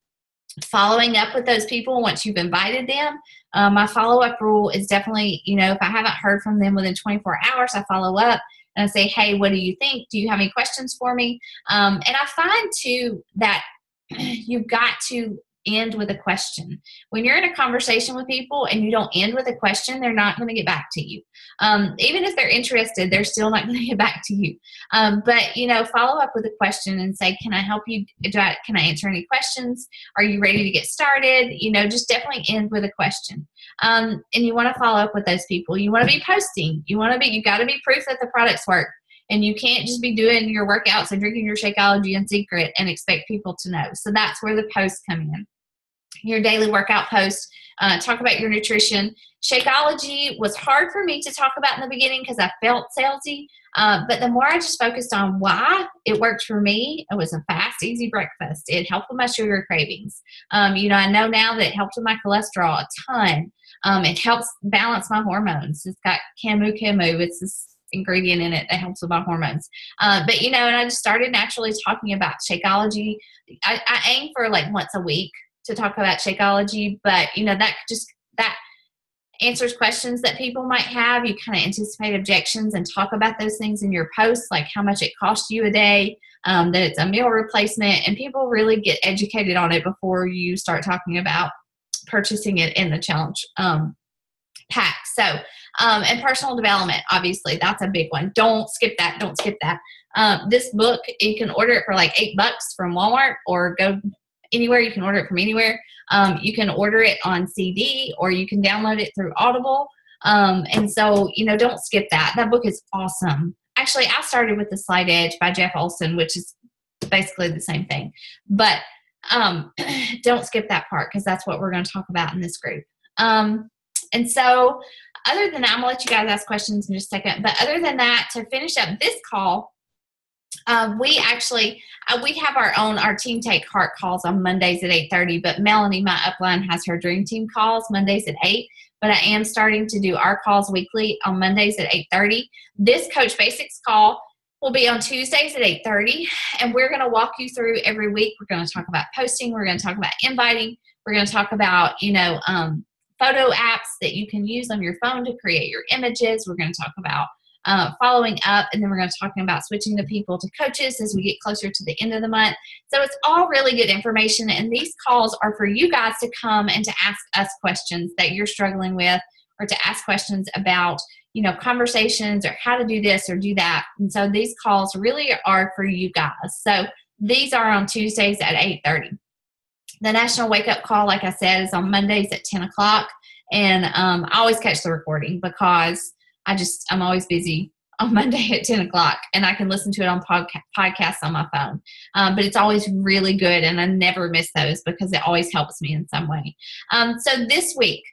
Following up with those people once you've invited them. My follow-up rule is definitely, if I haven't heard from them within 24 hours, I follow up and I say, hey, what do you think? Do you have any questions for me? And I find, too, that you've got to end with a question. When you're in a conversation with people and you don't end with a question, they're not going to get back to you. Even if they're interested, they're still not going to get back to you. But, follow up with a question and say, can I help you? Can I answer any questions? Are you ready to get started? Just definitely end with a question. And you want to follow up with those people. You want to be posting. You got to be proof that the products work. And you can't just be doing your workouts and drinking your Shakeology in secret and expect people to know. So that's where the posts come in. Your daily workout post, talk about your nutrition. Shakeology was hard for me to talk about in the beginning because I felt salesy. But the more I just focused on why it worked for me, it was a fast, easy breakfast. It helped with my sugar cravings. I know now that it helped with my cholesterol a ton. It helps balance my hormones. It's got camu. It's this ingredient in it that helps with my hormones. And I just started naturally talking about Shakeology. I aim for like once a week to talk about Shakeology, but that answers questions that people might have. You kind of anticipate objections and talk about those things in your posts, like how much it costs you a day, that it's a meal replacement, and people really get educated on it before you start talking about purchasing it in the challenge pack. So, and personal development, obviously, that's a big one. Don't skip that. This book, you can order it for like $8 from Walmart, or go anywhere. You can order it from anywhere. You can order it on CD, or you can download it through Audible. And so, don't skip that. That book is awesome. Actually, I started with The Slight Edge by Jeff Olson, which is basically the same thing. But don't skip that part, because that's what we're going to talk about in this group. And so other than that, I'm going to let you guys ask questions in just a second. But other than that, to finish up this call, we have our Team Take Heart calls on Mondays at 8:30, but Melanie, my upline, has her Dream Team calls Mondays at 8. But I am starting to do our calls weekly on Mondays at 8:30. This Coach Basics call will be on Tuesdays at 8:30, and we're going to walk you through every week. We're going to talk about posting. We're going to talk about inviting. We're going to talk about, photo apps that you can use on your phone to create your images. We're going to talk about following up, and then we're going to talk about switching the people to coaches as we get closer to the end of the month. So it's all really good information, and these calls are for you guys to come and to ask us questions that you're struggling with, or to ask questions about, conversations, or how to do this or do that. And so these calls really are for you guys. So these are on Tuesdays at 8:30. The National Wake Up Call, like I said, is on Mondays at 10 o'clock. And I always catch the recording because I'm always busy on Monday at 10 o'clock, and I can listen to it on podcasts on my phone. But it's always really good, and I never miss those because it always helps me in some way. So this week,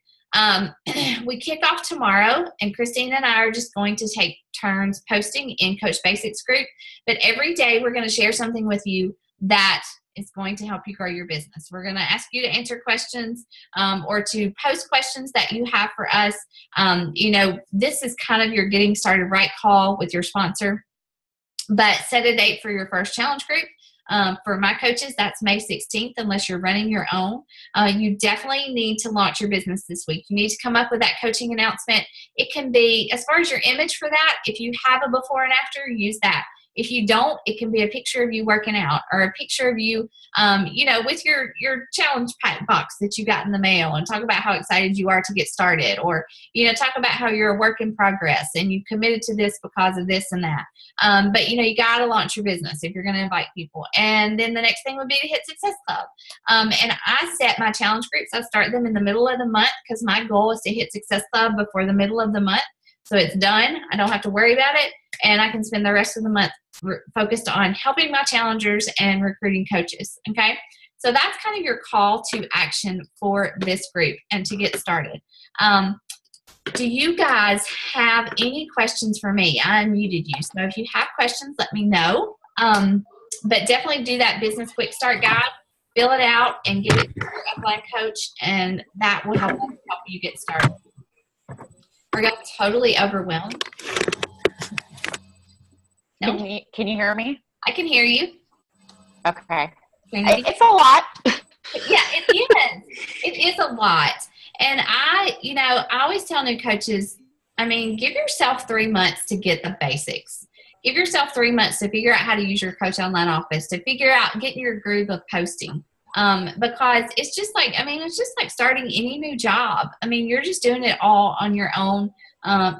we kick off tomorrow, and Christine and I are just going to take turns posting in Coach Basics group. But every day we're going to share something with you that is going to help you grow your business. We're going to ask you to answer questions or to post questions that you have for us. This is kind of your getting started right call with your sponsor. But set a date for your first challenge group. For my coaches, that's May 16th, unless you're running your own. You definitely need to launch your business this week. You need to come up with that coaching announcement. It can be, as far as your image for that, if you have a before and after, use that. If you don't, it can be a picture of you working out or a picture of you, with your challenge pack box that you got in the mail, and talk about how excited you are to get started, or, talk about how you're a work in progress and you committed to this because of this and that. But you got to launch your business if you're going to invite people. And then the next thing would be to hit Success Club. And I set my challenge groups. I start them in the middle of the month because my goal is to hit Success Club before the middle of the month. So it's done. I don't have to worry about it. And I can spend the rest of the month focused on helping my challengers and recruiting coaches. Okay. So that's kind of your call to action for this group and to get started. Do you guys have any questions for me? I unmuted you. So if you have questions, let me know. But definitely do that business quick start guide, fill it out, and give it to your upline coach, and that will help you get started. Are you totally overwhelmed? No? Can you hear me? I can hear you. Okay. It's a lot. Yeah, it is. It is a lot. And I always tell new coaches, give yourself 3 months to get the basics. Give yourself 3 months to figure out how to use your Coach Online Office, to figure out getting your groove of posting. Because it's just like starting any new job. You're just doing it all on your own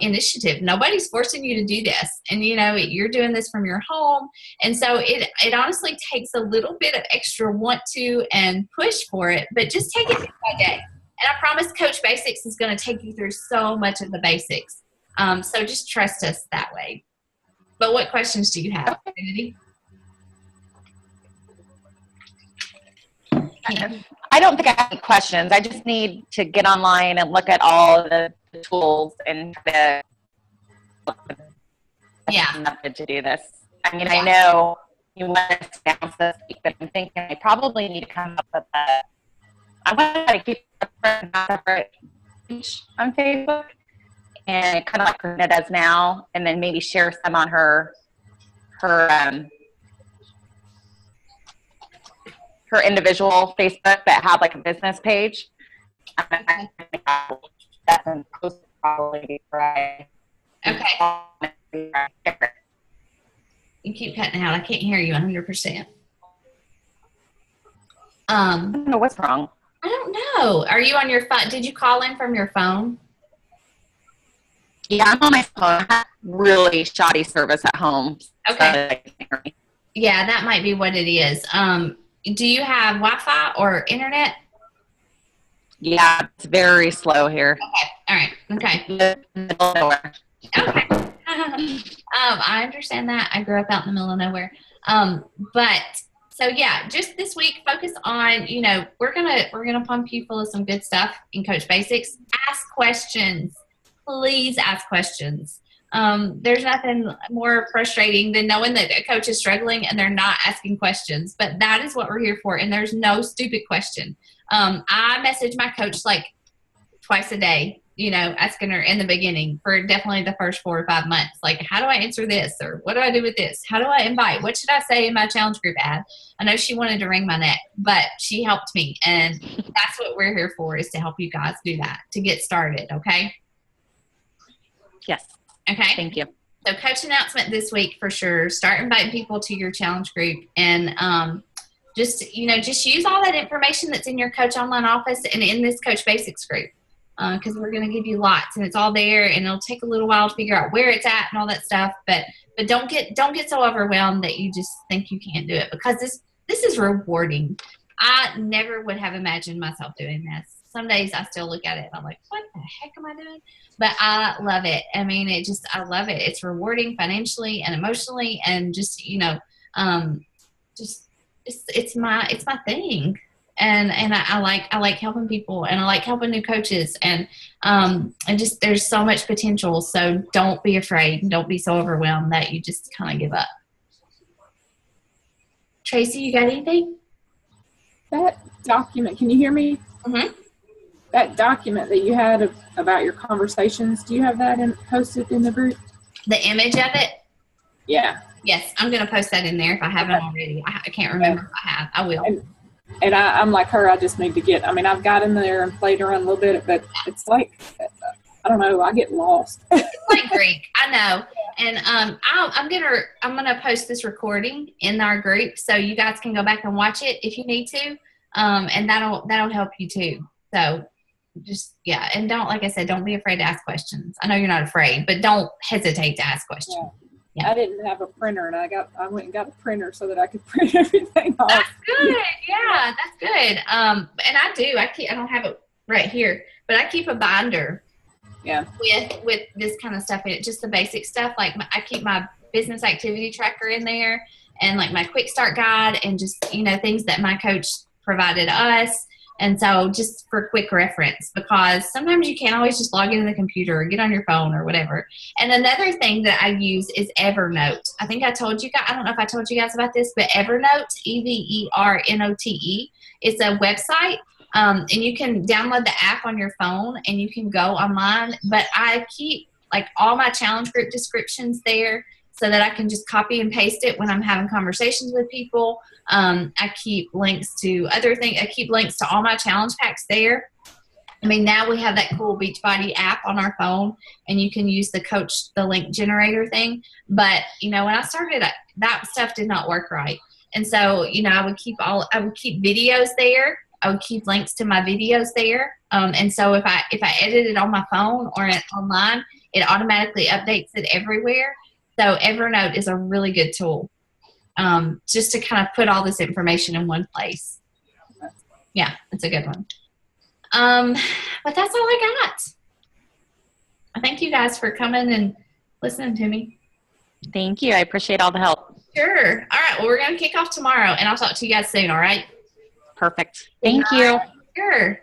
initiative. Nobody's forcing you to do this. And, you're doing this from your home. And so it honestly takes a little bit of extra want to and push for it, but just take it day by day. And I promise Coach Basics is going to take you through so much of the basics. So just trust us that way. But what questions do you have, Kennedy? I don't think I have any questions. I just need to get online and look at all the tools and try to method to do this. I know you want to announce this week, but I'm thinking I probably need to come up with I want to try to keep a separate page on Facebook, and kind of like Karina does now, and then maybe share some on her individual Facebook that have like a business page. Okay. You keep cutting out. I can't hear you 100%. I don't know what's wrong. I don't know. Are you on your phone? Did you call in from your phone? Yeah, I'm on my phone. I have really shoddy service at home. Okay. So yeah, that might be what it is. Do you have Wi-Fi or internet? Yeah, it's very slow here. Okay. All right. Okay. Middle of nowhere. Okay. I understand that. I grew up out in the middle of nowhere. So yeah, just this week, focus on, we're gonna pump you full of some good stuff in Coach Basics. Ask questions. Please ask questions. There's nothing more frustrating than knowing that a coach is struggling and they're not asking questions. But that is what we're here for, and there's no stupid question. I message my coach like twice a day, asking her in the beginning for definitely the first 4 or 5 months, like, how do I answer this? Or what do I do with this? How do I invite? What should I say in my challenge group ad? I know she wanted to wring my neck, but she helped me. And that's what we're here for, is to help you guys do that, to get started. Okay. Yes. Okay. Thank you. So coach announcement this week for sure. Start inviting people to your challenge group, and just use all that information that's in your Coach Online Office and in this Coach Basics group, because we're going to give you lots, and it's all there, and it'll take a little while to figure out where it's at and all that stuff. But don't get so overwhelmed that you just think you can't do it, because this is rewarding. I never would have imagined myself doing this. Some days I still look at it and I'm like, what the heck am I doing? But I love it. I love it. It's rewarding financially and emotionally, and it's my thing. And I like helping people, and I like helping new coaches, and there's so much potential. So don't be afraid, and don't be so overwhelmed that you just kind of give up. Tracy, you got anything? that document, can you hear me? Mm-hmm. That document that you had about your conversations, do you have that posted in the group? The image of it? Yeah. Yes, I'm going to post that in there if I haven't already. I can't remember if I have. I will. And I'm like her. I just need to get, I've got in there and played around a little bit, but it's like, I don't know, I get lost. It's like Greek. I know. And I'm gonna post this recording in our group so you guys can go back and watch it if you need to. And that'll help you too. So just, yeah. And like I said, don't be afraid to ask questions. I know you're not afraid, but don't hesitate to ask questions. Yeah. I didn't have a printer, and I went and got a printer so that I could print everything off. That's good. Yeah, that's good. And I don't have it right here, but I keep a binder. Yeah. With this kind of stuff in it, just the basic stuff. Like I keep my business activity tracker in there, and like my quick start guide, and just things that my coach provided us. And so just for quick reference, because sometimes you can't always just log into the computer or get on your phone or whatever. And another thing that I use is Evernote. I think I told you guys, I don't know if I told you guys about this, but Evernote, Evernote, it's a website. And you can download the app on your phone and you can go online. But I keep like all my challenge group descriptions there so that I can just copy and paste it when I'm having conversations with people. I keep links to other things. I keep links to all my challenge packs there. Now we have that cool Beachbody app on our phone, and you can use the link generator thing. But, when I started, that stuff did not work right. And so, I would keep videos there. I would keep links to my videos there. And so if I edit it on my phone or online, it automatically updates it everywhere. So Evernote is a really good tool, just to kind of put all this information in one place. Yeah, it's a good one. But that's all I got. I thank you guys for coming and listening to me. Thank you. I appreciate all the help. Sure. All right. Well, we're going to kick off tomorrow, and I'll talk to you guys soon. All right. Perfect. Thank you. Sure.